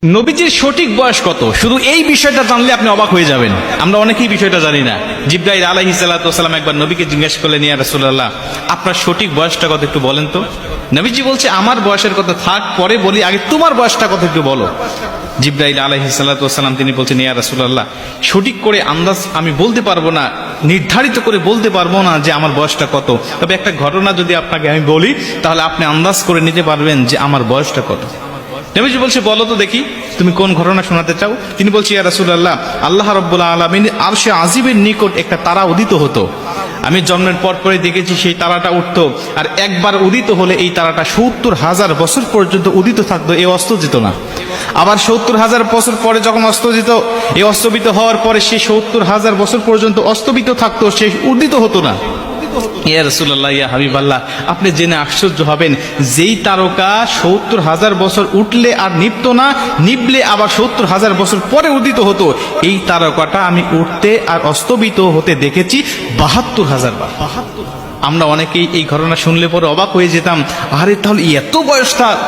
নবীজির সঠিক বয়স কত, শুধু এই বিষয়টা জানলে আপনি অবাক হয়ে যাবেন। আমরা অনেকেই বিষয়টা জানি না। জিবরাইল আলাইহিস সালাতু ওয়াস সালাম একবার নবীকে জিজ্ঞেস করলেন, ইয়া রাসূলুল্লাহ, আপনার সঠিক বয়সটা কত একটু বলেন তো। নবীজি বলছে, আমার বয়সের কথা থাক, পরে বলি, আগে তোমার বয়সটা কত একটু বলো। জিবরাইল আলাইহিস সালাতু ওয়াস সালাম তিনি বলছেন, ইয়া রাসূলুল্লাহ, সঠিক করে আন্দাজ আমি বলতে পারবো না, নির্ধারিত করে বলতে পারবো না যে আমার বয়সটা কত, তবে একটা ঘটনা যদি আপনাকে আমি বলি তাহলে আপনি আন্দাজ করে নিতে পারবেন যে আমার বয়সটা কত। নবীজি বলছে, বলো তো দেখি তুমি কোন ঘটনা শোনাতে চাও। তিনি বলছে, ইয়া রাসূলুল্লাহ, আল্লাহ রাব্বুল আলামিন আরশে আজিমের নিকট একটা তারা উদিত হতো। আমি জন্মের পর পরে দেখেছি সেই তারাটা উঠতো, আর একবার উদিত হলে এই তারাটা ৭০,০০০ বছর পর্যন্ত উদিত থাকতো, এ অস্ত যেত না। আবার ৭০,০০০ বছর পরে যখন অস্ত যেত, এই অস্তবিত হওয়ার পরে সে ৭০,০০০ বছর পর্যন্ত অস্তবিত থাকতো, সে উদিত হতো না। ইয়া রাসূলুল্লাহ, ইয়া হাবিবাল্লাহ, আপনি জেনে আশ্চর্য হবেন, যেই তারকা ৭০,০০০ বছর উঠলে আর নিভতো না, নিভলে আবার ৭০,০০০ বছর পরে উদিত হতো, এই তারকাটা আমি উঠতে আর অস্তবিত হতে দেখেছি ৭২,০০০ বার। আমরা অনেকেই এই ঘটনা শুনলে পরে অবাক হয়ে যেতাম, আরে তাহলে এত বয়স তার,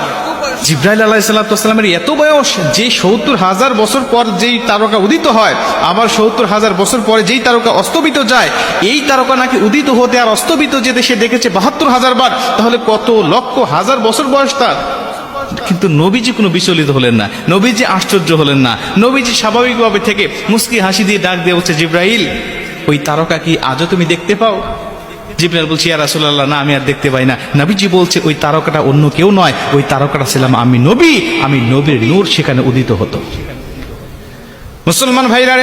জিবরাইল আলাইহিস সালাতু ওয়াস সালামের এত বয়স, যে ৭০,০০০ বছর পর যেই তারকা উদিত হয়, আবার ৭০,০০০ বছর পরে যেই তারকা অস্তবিত যায়, এই তারকা নাকি উদিত হতে আর অস্তবিত যেতে সে দেখেছে ৭২,০০০ বার। তাহলে কত লক্ষ হাজার বছর বয়স তার। কিন্তু নবীজি কোনো বিচলিত হলেন না, নবীজি আশ্চর্য হলেন না। নবীজি স্বাভাবিকভাবে থেকে মুস্কি হাসি দিয়ে ডাক দিয়ে বলছে, জিবরাইল, ওই তারকা কি আজও তুমি দেখতে পাও? জিবরাইল বলছে, ইয়া রাসূলুল্লাহ, না, আমি আর দেখতে পাই না। নবীজি বলছে, ওই তারকাটা অন্য কেউ নয়, ওই তারকাটা ছিলাম আমি নবী, আমি নবীর নূর সেখানে উদিত হতো। মুসলমান ভাইরা,